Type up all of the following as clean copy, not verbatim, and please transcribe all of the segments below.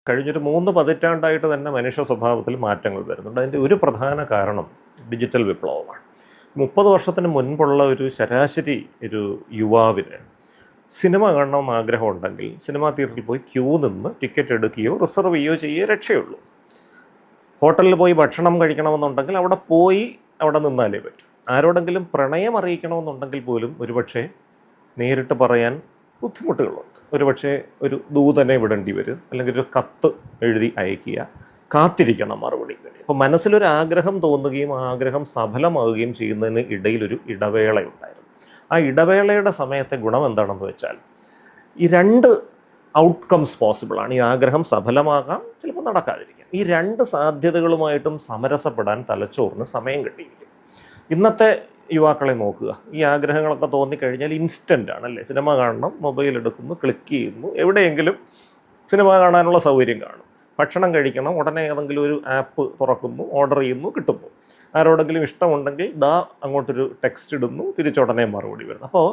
കഴിഞ്ഞൊരു 3 പതിറ്റാണ്ടായിട്ട് തന്നെ മനുഷ്യ സ്വഭാവത്തിൽ മാറ്റങ്ങൾ വരുന്നുണ്ട്. അതിൻ്റെ ഒരു പ്രധാന കാരണം ഡിജിറ്റൽ വിപ്ലവമാണ്. 30 വർഷത്തിന് മുൻപുള്ള ഒരു ശരാശരി ഒരു യുവാവിന് സിനിമ കാണണമെന്ന് ആഗ്രഹമുണ്ടെങ്കിൽ സിനിമാ തിയേറ്ററിൽ പോയി ക്യൂ നിന്ന് ടിക്കറ്റ് എടുക്കുകയോ റിസർവ് ചെയ്യുകയോ ചെയ്യുകയോ രക്ഷയുള്ളൂ. ഹോട്ടലിൽ പോയി ഭക്ഷണം കഴിക്കണമെന്നുണ്ടെങ്കിൽ അവിടെ നിന്നാലേ പറ്റും. ആരോടെങ്കിലും പ്രണയം അറിയിക്കണമെന്നുണ്ടെങ്കിൽ പോലും ഒരുപക്ഷെ നേരിട്ട് പറയാൻ ബുദ്ധിമുട്ടുകളുണ്ട്. ഒരുപക്ഷെ ഒരു ദൂതനെ വിടേണ്ടി വരും, അല്ലെങ്കിൽ ഒരു കത്ത് എഴുതി അയക്കുക, കാത്തിരിക്കണം മറുപടി. അപ്പോൾ മനസ്സിലൊരു ആഗ്രഹം തോന്നുകയും ആ ആഗ്രഹം സഫലമാവുകയും ചെയ്യുന്നതിന് ഇടയിലൊരു ഇടവേളയുണ്ടായിരുന്നു. ആ ഇടവേളയുടെ സമയത്തെ ഗുണം എന്താണെന്ന് വെച്ചാൽ ഈ 2 ഔട്ട്കംസ് പോസിബിളാണ്. ഈ ആഗ്രഹം സഫലമാകാം, ചിലപ്പോൾ നടക്കാതിരിക്കാം. ഈ 2 സാധ്യതകളുമായിട്ടും സമരസപ്പെടാൻ തലച്ചോറിന് സമയം കിട്ടിയിരിക്കും. ഇന്നത്തെ യുവാക്കളെ നോക്കുക. ഈ ആഗ്രഹങ്ങളൊക്കെ തോന്നിക്കഴിഞ്ഞാൽ ഇൻസ്റ്റൻ്റ് ആണല്ലേ. സിനിമ കാണണം, മൊബൈൽ എടുക്കുന്നു, ക്ലിക്ക് ചെയ്യുന്നു, എവിടെയെങ്കിലും സിനിമ കാണാനുള്ള സൗകര്യം കാണും. ഭക്ഷണം കഴിക്കണം, ഉടനെ ഏതെങ്കിലും ഒരു ആപ്പ് തുറക്കുന്നു, ഓർഡർ ചെയ്യുന്നു, കിട്ടുന്നു. ആരോടെങ്കിലും ഇഷ്ടമുണ്ടെങ്കിൽ അങ്ങോട്ടൊരു ടെക്സ്റ്റ് ഇടുന്നു, തിരിച്ചുടനെ മറുപടി വരുന്നു. അപ്പോൾ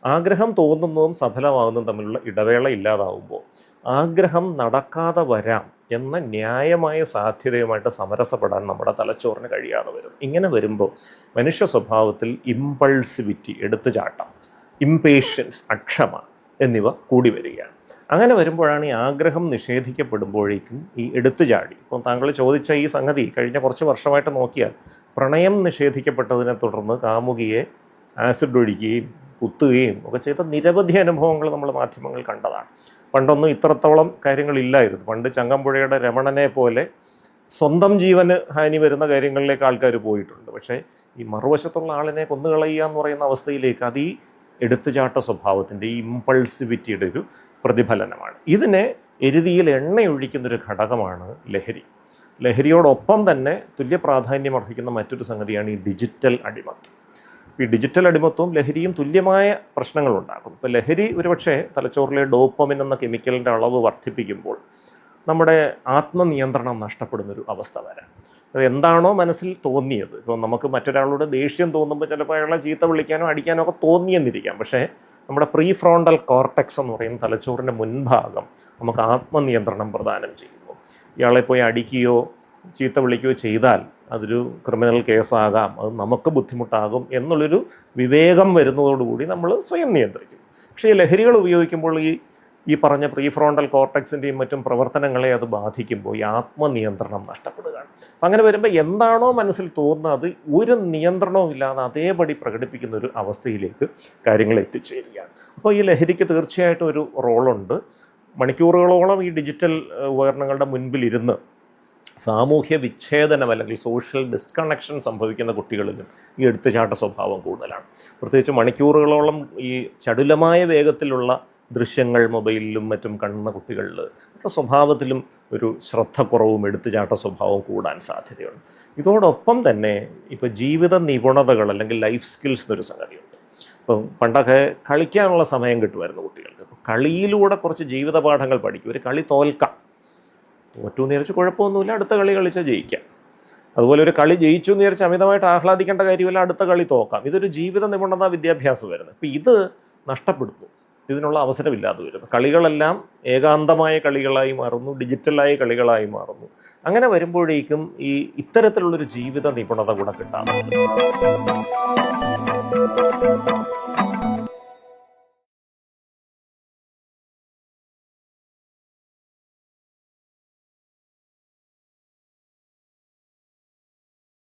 ആഗ്രഹം തോന്നുന്നതും സഫലമാകുന്നതും തമ്മിലുള്ള ഇടവേള ഇല്ലാതാവുമ്പോൾ ആഗ്രഹം നടക്കാതെ വരാം എന്ന ന്യായമായ സാധ്യതയുമായിട്ട് സമരസപ്പെടാൻ നമ്മുടെ തലച്ചോറിന് കഴിയാതെ വരും. ഇങ്ങനെ വരുമ്പോൾ മനുഷ്യ സ്വഭാവത്തിൽ ഇമ്പൾസിവിറ്റി, എടുത്തുചാട്ടം, ഇംപേഷ്യൻസ്, അക്ഷമ എന്നിവ കൂടി വരികയാണ്. അങ്ങനെ വരുമ്പോഴാണ് ഈ ആഗ്രഹം നിഷേധിക്കപ്പെടുമ്പോഴേക്കും ഈ എടുത്തുചാടി. ഇപ്പം താങ്കൾ ചോദിച്ച ഈ സംഗതി കഴിഞ്ഞ കുറച്ച് വർഷമായിട്ട് നോക്കിയാൽ പ്രണയം നിഷേധിക്കപ്പെട്ടതിനെ തുടർന്ന് കാമുകിയെ ആസിഡ് ഒഴിക്കുകയും കുത്തുകയും ഒക്കെ ചെയ്ത നിരവധി അനുഭവങ്ങൾ നമ്മൾ മാധ്യമങ്ങൾ കണ്ടതാണ്. പണ്ടൊന്നും ഇത്രത്തോളം കാര്യങ്ങളില്ലായിരുന്നു. പണ്ട് ചങ്ങമ്പുഴയുടെ രമണനെ പോലെ സ്വന്തം ജീവന് ഹാനി വരുന്ന കാര്യങ്ങളിലേക്ക് ആൾക്കാർ പോയിട്ടുണ്ട്. പക്ഷേ ഈ മറുവശത്തുള്ള ആളിനെ കൊന്നുകളയുക എന്ന് പറയുന്ന അവസ്ഥയിലേക്ക് അത് ഈ എടുത്തുചാട്ട സ്വഭാവത്തിൻ്റെ, ഈ ഇമ്പൾസിവിറ്റിയുടെ ഒരു പ്രതിഫലനമാണ്. ഇതിനെ എരുതിയിൽ എണ്ണയൊഴിക്കുന്നൊരു ഘടകമാണ് ലഹരി. ലഹരിയോടൊപ്പം തന്നെ തുല്യ പ്രാധാന്യം അർഹിക്കുന്ന മറ്റൊരു സംഗതിയാണ് ഈ ഡിജിറ്റൽ അടിമത്വം. ഈ ഡിജിറ്റൽ അടിമത്വവും ലഹരിയും തുല്യമായ പ്രശ്നങ്ങളുണ്ടാക്കും. ഇപ്പോൾ ലഹരി ഒരുപക്ഷെ തലച്ചോറിലെ ഡോപ്പമിൻ എന്ന കെമിക്കലിൻ്റെ അളവ് വർദ്ധിപ്പിക്കുമ്പോൾ നമ്മുടെ ആത്മനിയന്ത്രണം നഷ്ടപ്പെടുന്നൊരു അവസ്ഥ വരാം. അത് എന്താണോ മനസ്സിൽ തോന്നിയത്, ഇപ്പോൾ നമുക്ക് മറ്റൊരാളോട് ദേഷ്യം തോന്നുമ്പോൾ ചിലപ്പോൾ അയാളെ ചീത്ത വിളിക്കാനോ അടിക്കാനോ ഒക്കെ തോന്നിയെന്നിരിക്കാം. പക്ഷേ നമ്മുടെ പ്രീ ഫ്രോണ്ടൽ കോർട്ടെക്സ് എന്ന് പറയുന്ന തലച്ചോറിൻ്റെ മുൻഭാഗം നമുക്ക് ആത്മനിയന്ത്രണം പ്രദാനം ചെയ്യുന്നു. ഇയാളെ പോയി അടിക്കുകയോ ചീത്ത വിളിക്കുകയോ ചെയ്താൽ അതൊരു ക്രിമിനൽ കേസാകാം, അത് നമുക്ക് ബുദ്ധിമുട്ടാകും എന്നുള്ളൊരു വിവേകം വരുന്നതോടുകൂടി നമ്മൾ സ്വയം നിയന്ത്രിക്കും. പക്ഷേ ഈ ലഹരികൾ ഉപയോഗിക്കുമ്പോൾ ഈ പറഞ്ഞ പ്രീ ഫ്രോണ്ടൽ കോർട്ടെക്സിൻ്റെയും മറ്റും പ്രവർത്തനങ്ങളെ അത് ബാധിക്കുമ്പോൾ ഈ ആത്മനിയന്ത്രണം നഷ്ടപ്പെടുകയാണ്. അപ്പം അങ്ങനെ വരുമ്പോൾ എന്താണോ മനസ്സിൽ തോന്നുന്നത് അത് ഒരു നിയന്ത്രണവും ഇല്ലാതെ അതേപടി പ്രകടിപ്പിക്കുന്ന ഒരു അവസ്ഥയിലേക്ക് കാര്യങ്ങൾ എത്തിച്ചേരുകയാണ്. അപ്പോൾ ഈ ലഹരിക്ക് തീർച്ചയായിട്ടും ഒരു റോളുണ്ട്. മണിക്കൂറുകളോളം ഈ ഡിജിറ്റൽ ഉപകരണങ്ങളുടെ മുൻപിലിരുന്ന് സാമൂഹ്യ വിച്ഛേദനം അല്ലെങ്കിൽ സോഷ്യൽ ഡിസ്കണക്ഷൻ സംഭവിക്കുന്ന കുട്ടികളിലും ഈ എടുത്തുചാട്ട സ്വഭാവം കൂടുതലാണ്. പ്രത്യേകിച്ച് മണിക്കൂറുകളോളം ഈ ചടുലമായ വേഗത്തിലുള്ള ദൃശ്യങ്ങൾ മൊബൈലിലും മറ്റും കാണുന്ന കുട്ടികളിൽ സ്വഭാവത്തിലും ഒരു ശ്രദ്ധക്കുറവും എടുത്തുചാട്ട സ്വഭാവവും കൂടാൻ സാധ്യതയുണ്ട്. ഇതോടൊപ്പം തന്നെ ഇപ്പോൾ ജീവിത നിപുണതകൾ അല്ലെങ്കിൽ ലൈഫ് സ്കിൽസ് എന്നൊരു സംഗതിയുണ്ട്. ഇപ്പം പണ്ടൊക്കെ കളിക്കാനുള്ള സമയം കിട്ടുമായിരുന്നു കുട്ടികൾക്ക്. അപ്പോൾ കളിയിലൂടെ കുറച്ച് ജീവിത പാഠങ്ങൾ പഠിക്കും. ഒരു കളി തോൽക്കാം, തോറ്റു എന്ന് വിചാരിച്ച് കുഴപ്പമൊന്നുമില്ല, അടുത്ത കളി കളിച്ചാൽ ജയിക്കാം. അതുപോലെ ഒരു കളി ജയിച്ചു എന്ന് വിചാരിച്ച് അമിതമായിട്ട് ആഹ്ലാദിക്കേണ്ട കാര്യമില്ല, അടുത്ത കളി തോക്കാം. ഇതൊരു ജീവിത നിപുണത വിദ്യാഭ്യാസം വരുന്നത്. അപ്പോൾ ഇത് നഷ്ടപ്പെടുന്നു, ഇതിനുള്ള അവസരമില്ലാതെ വരുന്നു. കളികളെല്ലാം ഏകാന്തമായ കളികളായി മാറുന്നു, ഡിജിറ്റലായ കളികളായി മാറുന്നു. അങ്ങനെ വരുമ്പോഴേക്കും ഇത്തരത്തിലുള്ളൊരു ജീവിത നിപുണത കൂടെ കിട്ടാറുണ്ട്.